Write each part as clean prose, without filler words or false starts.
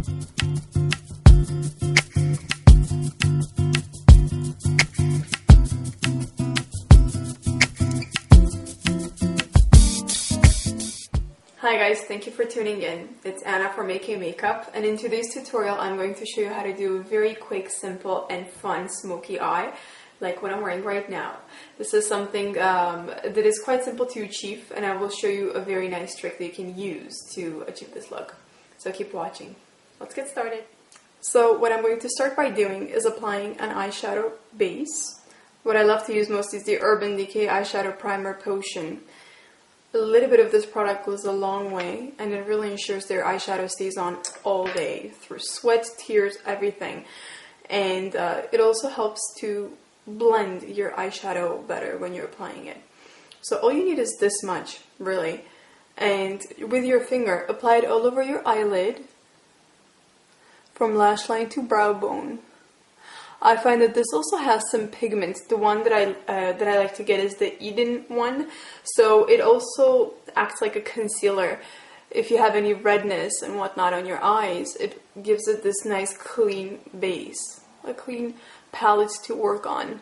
Hi guys, thank you for tuning in. It's Anna for Making Makeup, and in today's tutorial I'm going to show you how to do a very quick, simple and fun smoky eye like what I'm wearing right now. This is something that is quite simple to achieve, and I will show you a very nice trick that you can use to achieve this look. So keep watching. Let's get started. So what I'm going to start by doing is applying an eyeshadow base. What I love to use most is the Urban Decay Eyeshadow Primer Potion. A little bit of this product goes a long way, and it really ensures their eyeshadow stays on all day through sweat, tears, everything. And it also helps to blend your eyeshadow better when you're applying it. So all you need is this much, really. And with your finger, apply it all over your eyelid, from lash line to brow bone. I find that this also has some pigments. The one that I like to get is the Eden one. So it also acts like a concealer. If you have any redness and whatnot on your eyes, it gives it this nice clean base, a clean palette to work on.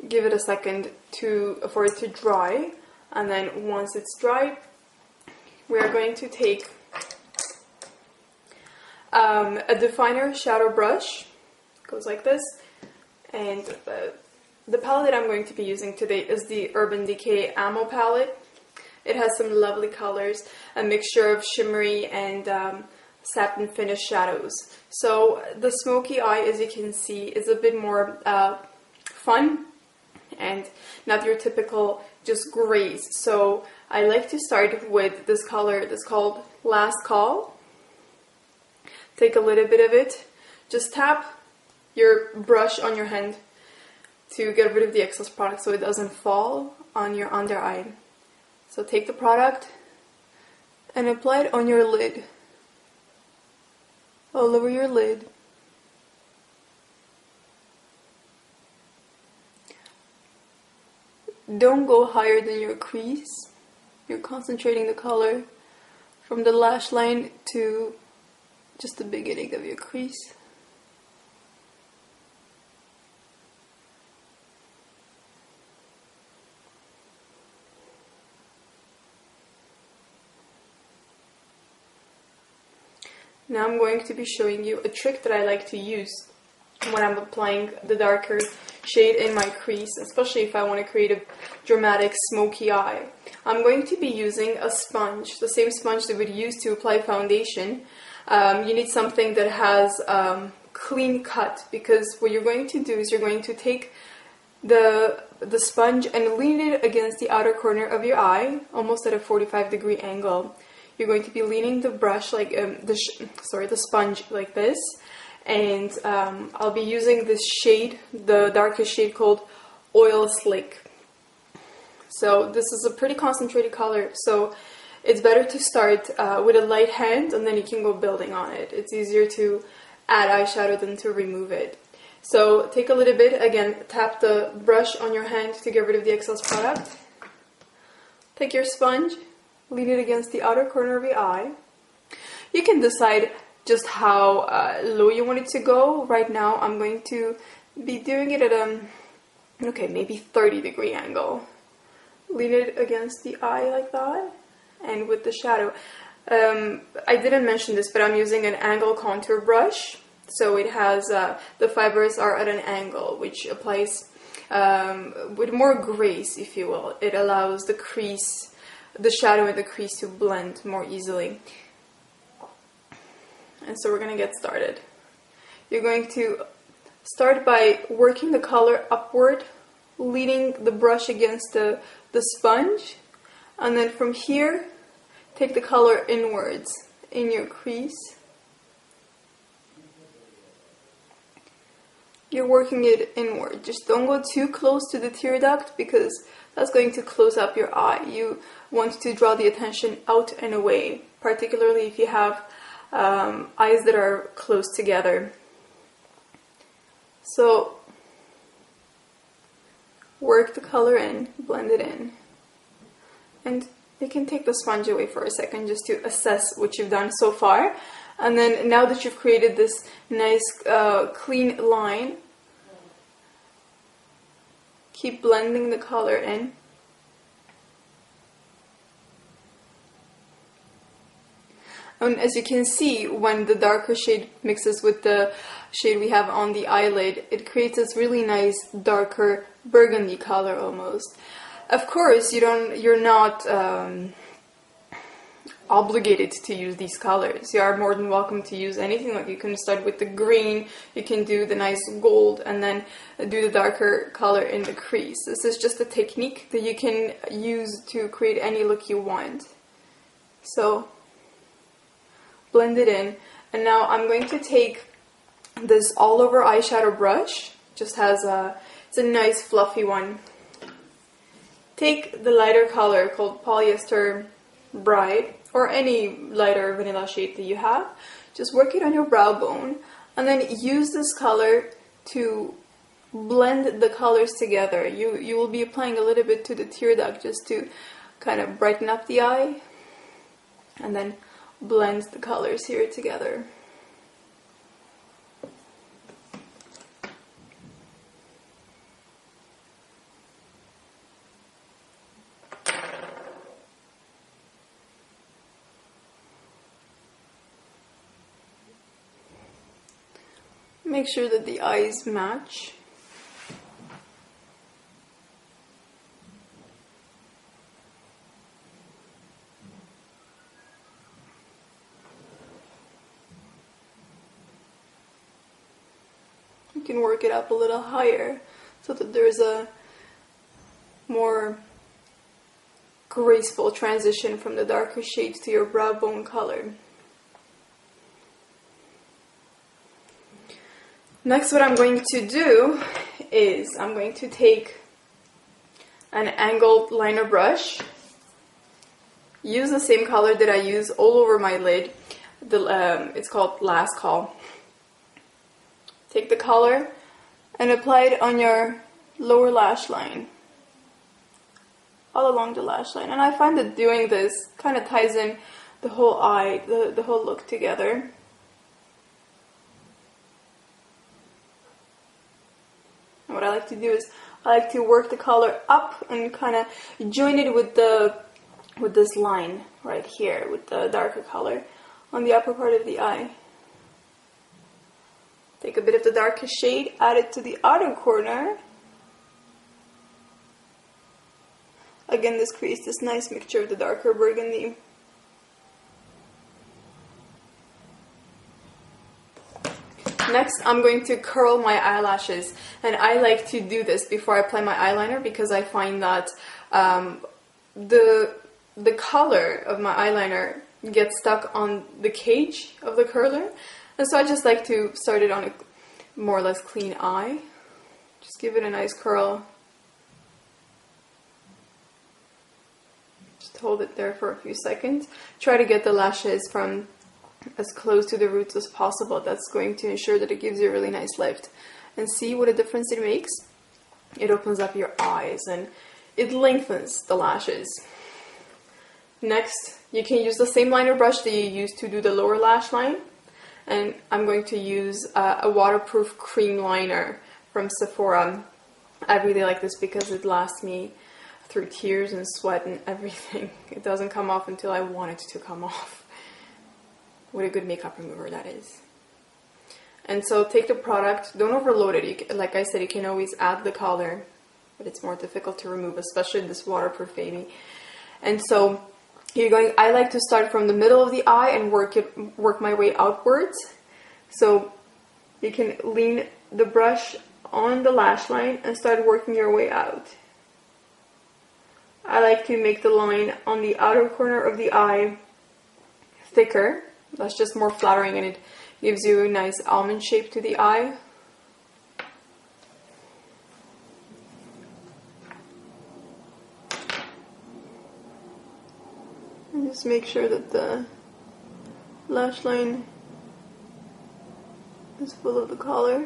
Give it a second for it to dry, and then once it's dry, we are going to take a definer shadow brush. It goes like this, and the palette that I'm going to be using today is the Urban Decay Ammo palette. It has some lovely colors, a mixture of shimmery and satin finish shadows. So the smoky eye, as you can see, is a bit more fun and not your typical just grays. So I like to start with this color that's called Last Call. Take a little bit of it, just tap your brush on your hand to get rid of the excess product so it doesn't fall on your under eye. So take the product and apply it on your lid, all over your lid. Don't go higher than your crease. You're concentrating the color from the lash line to just the beginning of your crease. Now I'm going to be showing you a trick that I like to use when I'm applying the darker shade in my crease, especially if I want to create a dramatic smoky eye. I'm going to be using a sponge, the same sponge that we'd use to apply foundation. You need something that has clean cut, because what you're going to do is you're going to take the sponge and lean it against the outer corner of your eye, almost at a 45-degree angle. You're going to be leaning the brush like the sponge like this, and I'll be using this shade, the darkest shade called Oil Slick. So this is a pretty concentrated color, so it's better to start with a light hand, and then you can go building on it. It's easier to add eyeshadow than to remove it. So take a little bit, again, tap the brush on your hand to get rid of the excess product. Take your sponge, lean it against the outer corner of your eye. You can decide just how low you want it to go. Right now I'm going to be doing it at maybe 30-degree angle. Lean it against the eye like that. And with the shadow, I didn't mention this, but I'm using an angle contour brush. So it has, the fibers are at an angle, which applies with more grace, if you will. It allows the crease, the shadow in the crease to blend more easily. And so we're going to get started. You're going to start by working the color upward, leaning the brush against the sponge. And then from here, take the color inwards in your crease. You're working it inward. Just don't go too close to the tear duct, because that's going to close up your eye. You want to draw the attention out and away, particularly if you have eyes that are close together. So work the color in, blend it in. And you can take the sponge away for a second just to assess what you've done so far. And then now that you've created this nice clean line, keep blending the color in. And as you can see, when the darker shade mixes with the shade we have on the eyelid, it creates this really nice darker burgundy color almost. Of course, you're not obligated to use these colors. You are more than welcome to use anything. Like you can start with the green, you can do the nice gold, and then do the darker color in the crease. This is just a technique that you can use to create any look you want. So blend it in, and now I'm going to take this all over eyeshadow brush. Just has it's a nice fluffy one. Take the lighter color called Polyester Bright, or any lighter vanilla shade that you have. Just work it on your brow bone, and then use this color to blend the colors together. You will be applying a little bit to the tear duct just to kind of brighten up the eye, and then blend the colors here together. Make sure that the eyes match. You can work it up a little higher so that there's a more graceful transition from the darker shades to your brow bone color. Next, what I'm going to do is I'm going to take an angled liner brush, use the same color that I use all over my lid. It's called Last Call. Take the color and apply it on your lower lash line, all along the lash line. And I find that doing this kind of ties in the whole eye, the whole look together. And what I like to do is I like to work the color up and kind of join it with this line right here with the darker color on the upper part of the eye. Take a bit of the darkest shade, add it to the outer corner. Again, this creates this nice mixture of the darker burgundy. Next, I'm going to curl my eyelashes, and I like to do this before I apply my eyeliner because I find that the color of my eyeliner gets stuck on the cage of the curler. And so I just like to start it on a more or less clean eye. Just give it a nice curl. Just hold it there for a few seconds. Try to get the lashes from as close to the roots as possible. That's going to ensure that it gives you a really nice lift. And see what a difference it makes? It opens up your eyes and it lengthens the lashes. Next, you can use the same liner brush that you used to do the lower lash line. And I'm going to use a waterproof cream liner from Sephora. I really like this because it lasts me through tears and sweat and everything. It doesn't come off until I want it to come off. What a good makeup remover that is. And so take the product, don't overload it. Like I said, you can always add the color, but it's more difficult to remove, especially this waterproof baby. And so I like to start from the middle of the eye and work my way outwards. So you can lean the brush on the lash line and start working your way out. I like to make the line on the outer corner of the eye thicker. That's just more flattering and it gives you a nice almond shape to the eye. And just make sure that the lash line is full of the color.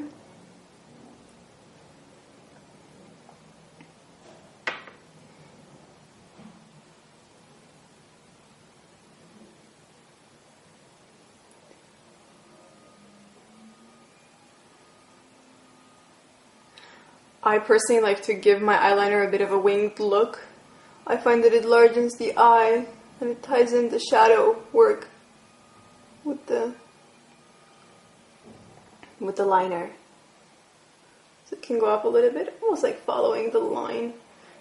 I personally like to give my eyeliner a bit of a winged look. I find that it largens the eye and it ties in the shadow work with the liner. So it can go up a little bit, almost like following the line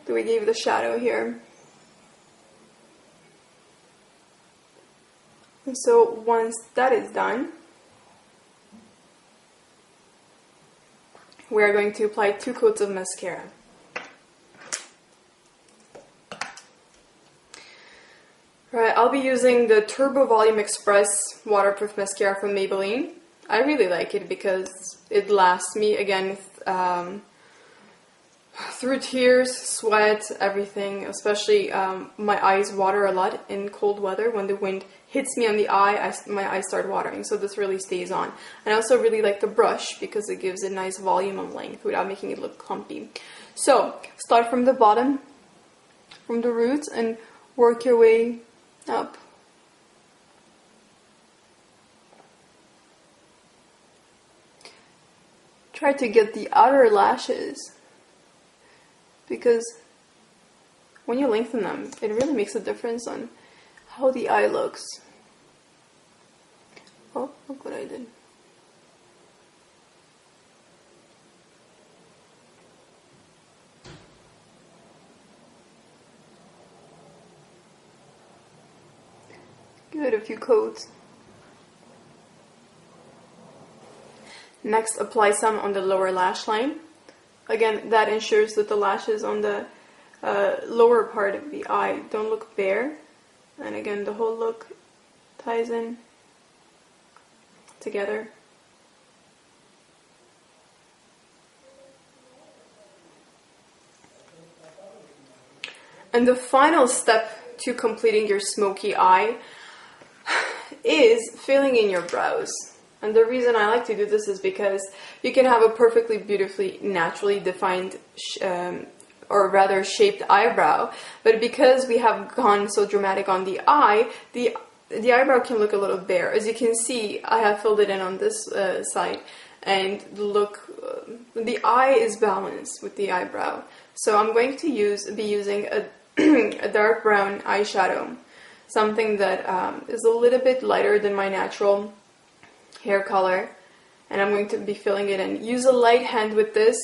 that we gave the shadow here. And so once that is done, we are going to apply 2 coats of mascara. Right, I'll be using the Turbo Volume Express waterproof mascara from Maybelline. I really like it because it lasts me, again, through tears, sweat, everything. Especially my eyes water a lot in cold weather. When the wind hits me on the eye, my eyes start watering. So this really stays on. And I also really like the brush because it gives a nice volume of length without making it look clumpy. So start from the bottom, from the roots, and work your way up. Try to get the outer lashes, because when you lengthen them, it really makes a difference on how the eye looks. Oh, look what I did. Give it a few coats. Next, apply some on the lower lash line. Again, that ensures that the lashes on the lower part of the eye don't look bare. And again, the whole look ties in together. And the final step to completing your smoky eye is filling in your brows. And the reason I like to do this is because you can have a perfectly beautifully naturally defined or rather shaped eyebrow, but because we have gone so dramatic on the eye, the eyebrow can look a little bare. As you can see, I have filled it in on this side, and the eye is balanced with the eyebrow. So I'm going to be using a dark brown eyeshadow, something that is a little bit lighter than my natural hair color, and I'm going to be filling it in. Use a light hand with this.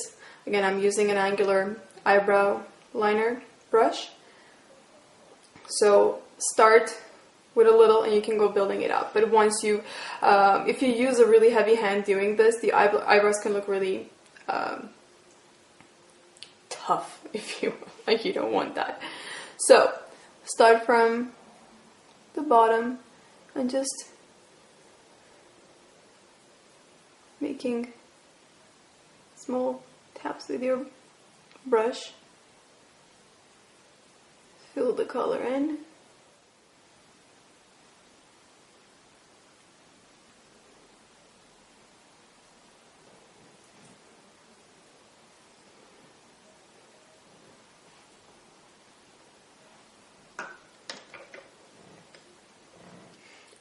Again, I'm using an angular eyebrow liner brush. So start with a little and you can go building it up. But once you, if you use a really heavy hand doing this, the eyebrows can look really tough, if you like. You don't want that. So start from the bottom and just making small taps with your brush. Fill the color in.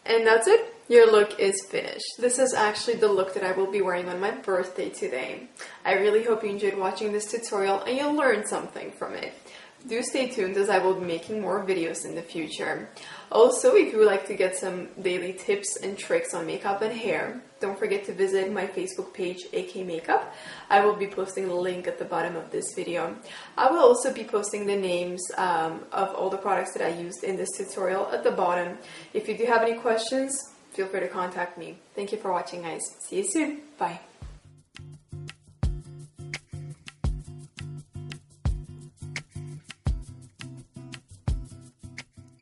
And that's it. Your look is finished. This is actually the look that I will be wearing on my birthday today. I really hope you enjoyed watching this tutorial and you learned something from it. Do stay tuned as I will be making more videos in the future. Also, if you would like to get some daily tips and tricks on makeup and hair, don't forget to visit my Facebook page, AK Makeup. I will be posting the link at the bottom of this video. I will also be posting the names of all the products that I used in this tutorial at the bottom. If you do have any questions, feel free to contact me. Thank you for watching, guys. See you soon. Bye.